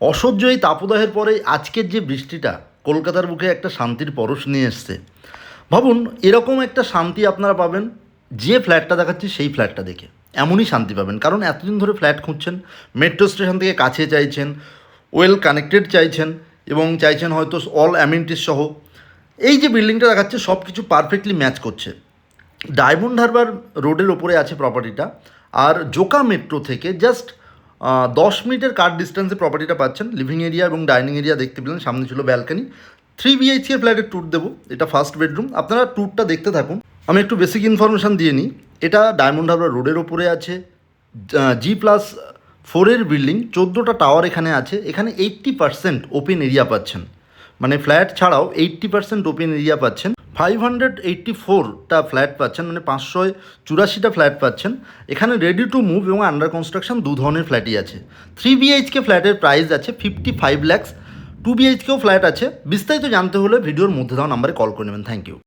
অসহ্য এই তাপদাহের পরে আজকের যে বৃষ্টিটা কলকাতার বুকে একটা শান্তির পরশ নিয়ে এসছে। ভাবুন এরকম একটা শান্তি আপনারা পাবেন যে ফ্ল্যাটটা দেখাচ্ছি সেই ফ্ল্যাটটা দেখে। এমনই শান্তি পাবেন, কারণ এতদিন ধরে ফ্ল্যাট খুঁজছেন, মেট্রো স্টেশন থেকে কাছে চাইছেন, ওয়েল কানেক্টেড চাইছেন এবং চাইছেন হয়তো অল অ্যামিনিটিস সহ। এই যে বিল্ডিংটা দেখাচ্ছে সব কিছু পারফেক্টলি ম্যাচ করছে। ডায়মন্ড হারবার রোডের ওপরে আছে প্রপার্টিটা, আর জোকা মেট্রো থেকে জাস্ট 10 মিনিটের কার ডিস্টেন্সে প্রপার্টিটা পাচ্ছেন। লিভিং এরিয়া এবং ডাইনিং এরিয়া দেখতে পেলেন, সামনে ছিল ব্যালকানি। 3 BHK ফ্ল্যাটের ট্যুর দেবো, এটা ফার্স্ট বেডরুম। আপনারা ট্যুরটা দেখতে থাকুন। আমি একটু বেসিক ইনফরমেশান দিয়ে নিই। এটা ডায়মন্ড হারবার রোডের ওপরে আছে, G+4 বিল্ডিং, 14টা টাওয়ার এখানে আছে। এখানে 80% ওপেন এরিয়া পাচ্ছেন, মানে ফ্ল্যাট ছাড়াও 80% ওপেন এরিয়া পাচ্ছেন। 584টা ফ্ল্যাট পাচ্ছেন, মানে 584টা ফ্ল্যাট পাচ্ছেন। এখানে রেডি টু মুভ এবং আন্ডার কনস্ট্রাকশন দু ধরনের ফ্ল্যাটই আছে। 3 BHK ফ্ল্যাটের প্রাইস আছে 55 lakhs। 2 BHKও ফ্ল্যাট আছে। বিস্তারিত জানতে হলে ভিডিওর মধ্যে দেওয়া নাম্বারে কল করে নেবেন। Thank you.